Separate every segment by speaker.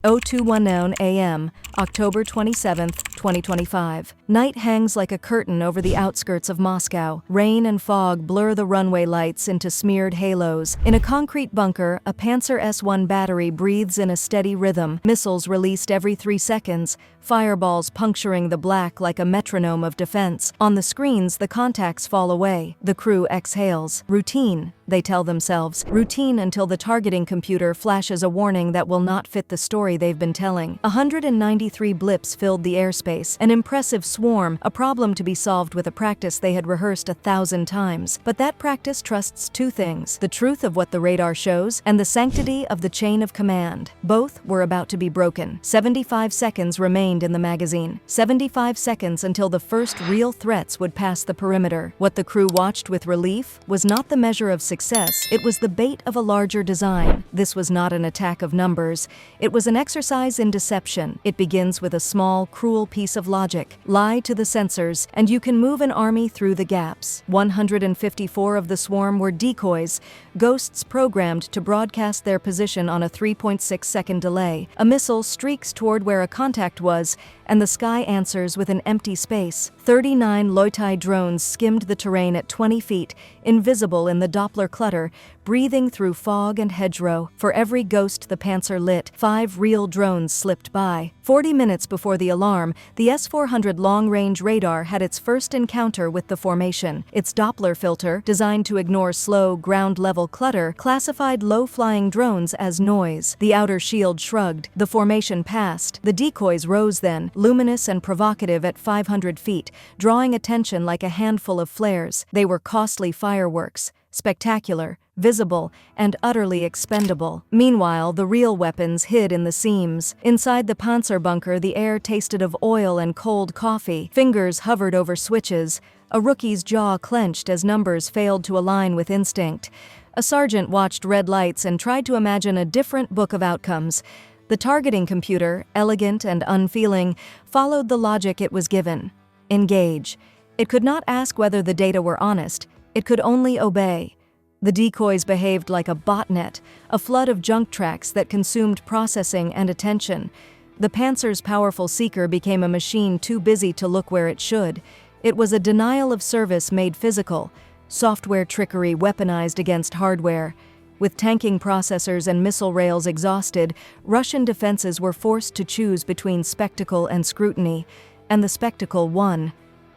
Speaker 1: 0210 a.m., October 27, 2025. Night hangs like a curtain over the outskirts of Moscow. Rain and fog blur the runway lights into smeared halos. In a concrete bunker, a Pancer S1 battery breathes in a steady rhythm, missiles released every 3 seconds, fireballs puncturing the black like a metronome of defense. On the screens, the contacts fall away. The crew exhales. Routine, they tell themselves. Routine until the targeting computer flashes a warning that will not fit the story they've been telling. 193 blips filled the airspace, an impressive swarm, a problem to be solved with a practice they had rehearsed 1,000 times. But that practice trusts two things: the truth of what the radar shows and the sanctity of the chain of command. Both were about to be broken. 75 seconds remained in the magazine. 75 seconds until the first real threats would pass the perimeter. What the crew watched with relief was not the measure of success, it was the bait of a larger design. This was not an attack of numbers, it was an exercise in deception. It begins with a small, cruel piece of logic. Lie to the sensors, and you can move an army through the gaps. 154 of the swarm were decoys, ghosts programmed to broadcast their position on a 3.6-second delay. A missile streaks toward where a contact was, and the sky answers with an empty space. 39 Leutai drones skimmed the terrain at 20 feet, invisible in the Doppler clutter, breathing through fog and hedgerow. For every ghost the Panzer lit, 5 real drones slipped by. 40 minutes before the alarm, the S-400 long-range radar had its first encounter with the formation. Its Doppler filter, designed to ignore slow, ground-level clutter, classified low-flying drones as noise. The outer shield shrugged. The formation passed. The decoys rose then, luminous and provocative at 500 feet, drawing attention like a handful of flares. They were costly fireworks, spectacular, visible, and utterly expendable. Meanwhile, the real weapons hid in the seams. Inside the Panzer bunker, the air tasted of oil and cold coffee. Fingers hovered over switches. A rookie's jaw clenched as numbers failed to align with instinct. A sergeant watched red lights and tried to imagine a different book of outcomes. The targeting computer, elegant and unfeeling, followed the logic it was given. Engage. It could not ask whether the data were honest. It could only obey. The decoys behaved like a botnet, a flood of junk tracks that consumed processing and attention. The Panzer's powerful seeker became a machine too busy to look where it should. It was a denial of service made physical, software trickery weaponized against hardware. With tanking processors and missile rails exhausted, Russian defenses were forced to choose between spectacle and scrutiny, and the spectacle won.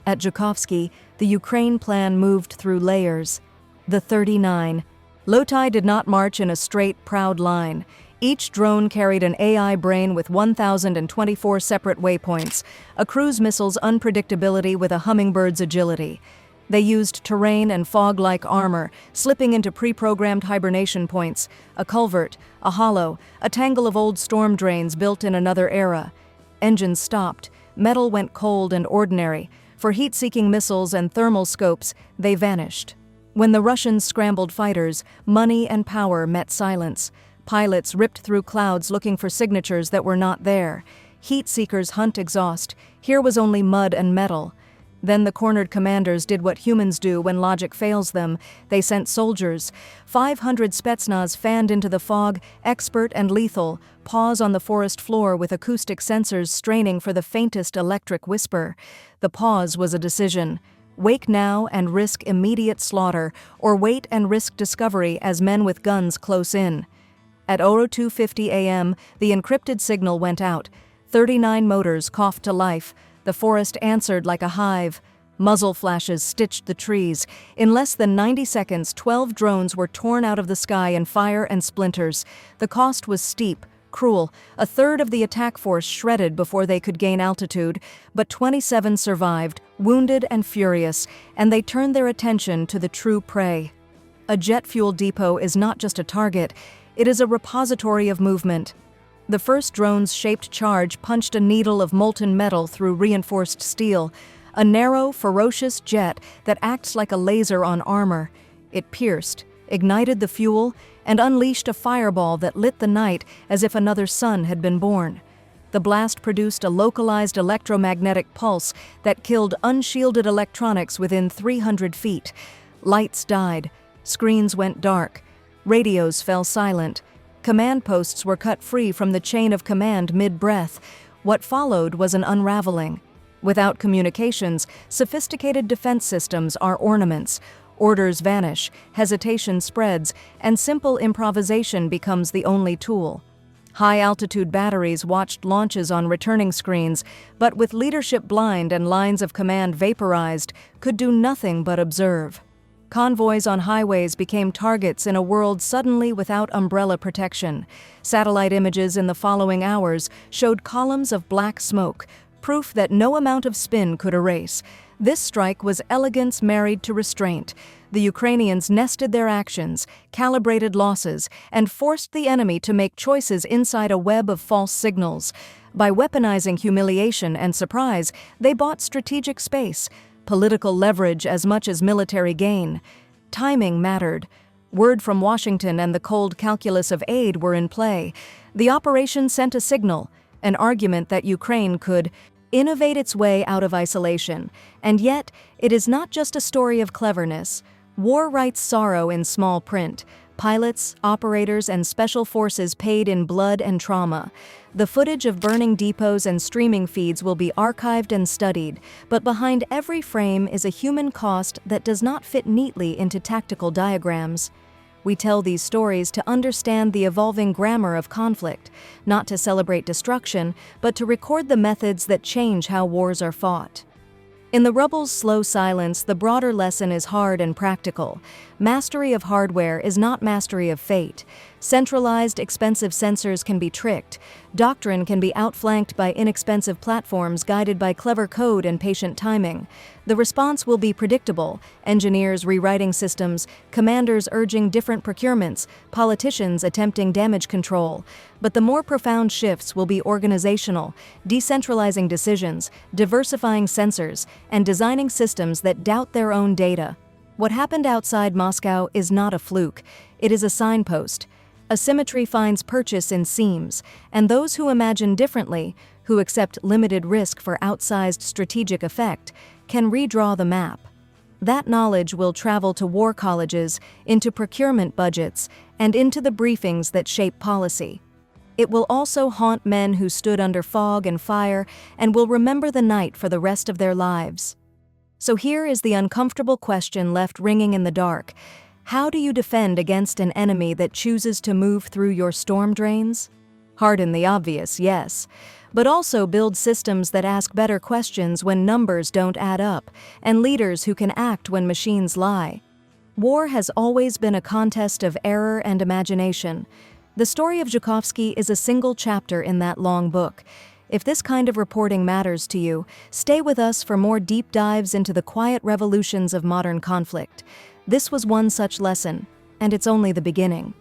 Speaker 1: At Zhukovsky, the Ukraine plan moved through layers. The 39. Leutai did not march in a straight, proud line. Each drone carried an AI brain with 1,024 separate waypoints, a cruise missile's unpredictability with a hummingbird's agility. They used terrain and fog-like armor, slipping into pre-programmed hibernation points, a culvert, a hollow, a tangle of old storm drains built in another era. Engines stopped. Metal went cold and ordinary. For heat-seeking missiles and thermal scopes, they vanished. When the Russians scrambled fighters, money and power met silence. Pilots ripped through clouds looking for signatures that were not there. Heat-seekers hunt exhaust. Here was only mud and metal. Then the cornered commanders did what humans do when logic fails them. They sent soldiers. 500 Spetsnaz fanned into the fog, expert and lethal, pause on the forest floor with acoustic sensors straining for the faintest electric whisper. The pause was a decision. Wake now and risk immediate slaughter, or wait and risk discovery as men with guns close in. At 02:50 a.m., the encrypted signal went out. 39 motors coughed to life. The forest answered like a hive. Muzzle flashes stitched the trees. In less than 90 seconds, 12 drones were torn out of the sky in fire and splinters. The cost was steep, cruel. A third of the attack force shredded before they could gain altitude, but 27 survived, wounded and furious, and they turned their attention to the true prey. A jet fuel depot is not just a target, it is a repository of movement. The first drone's shaped charge punched a needle of molten metal through reinforced steel, a narrow, ferocious jet that acts like a laser on armor. It pierced, ignited the fuel, and unleashed a fireball that lit the night as if another sun had been born. The blast produced a localized electromagnetic pulse that killed unshielded electronics within 300 feet. Lights died. Screens went dark. Radios fell silent. Command posts were cut free from the chain of command mid-breath. What followed was an unraveling. Without communications, sophisticated defense systems are ornaments. Orders vanish, hesitation spreads, and simple improvisation becomes the only tool. High-altitude batteries watched launches on returning screens, but with leadership blind and lines of command vaporized, could do nothing but observe. Convoys on highways became targets in a world suddenly without umbrella protection. Satellite images in the following hours showed columns of black smoke, proof that no amount of spin could erase. This strike was elegance married to restraint. The Ukrainians nested their actions, calibrated losses, and forced the enemy to make choices inside a web of false signals. By weaponizing humiliation and surprise, they bought strategic space, political leverage as much as military gain. Timing mattered. Word from Washington and the cold calculus of aid were in play. The operation sent a signal, an argument that Ukraine could innovate its way out of isolation. And yet, it is not just a story of cleverness. War writes sorrow in small print. Pilots, operators, and special forces paid in blood and trauma. The footage of burning depots and streaming feeds will be archived and studied, but behind every frame is a human cost that does not fit neatly into tactical diagrams. We tell these stories to understand the evolving grammar of conflict, not to celebrate destruction, but to record the methods that change how wars are fought. In the rubble's slow silence, the broader lesson is hard and practical. Mastery of hardware is not mastery of fate. Centralized, expensive sensors can be tricked. Doctrine can be outflanked by inexpensive platforms guided by clever code and patient timing. The response will be predictable: engineers rewriting systems, commanders urging different procurements, politicians attempting damage control. But the more profound shifts will be organizational, decentralizing decisions, diversifying sensors, and designing systems that doubt their own data. What happened outside Moscow is not a fluke. It is a signpost. Asymmetry finds purchase in seams, and those who imagine differently, who accept limited risk for outsized strategic effect, can redraw the map. That knowledge will travel to war colleges, into procurement budgets, and into the briefings that shape policy. It will also haunt men who stood under fog and fire and will remember the night for the rest of their lives. So here is the uncomfortable question left ringing in the dark. How do you defend against an enemy that chooses to move through your storm drains? Harden the obvious, yes, but also build systems that ask better questions when numbers don't add up, and leaders who can act when machines lie. War has always been a contest of error and imagination. The story of Zhukovsky is a single chapter in that long book. If this kind of reporting matters to you, stay with us for more deep dives into the quiet revolutions of modern conflict. This was one such lesson, and it's only the beginning.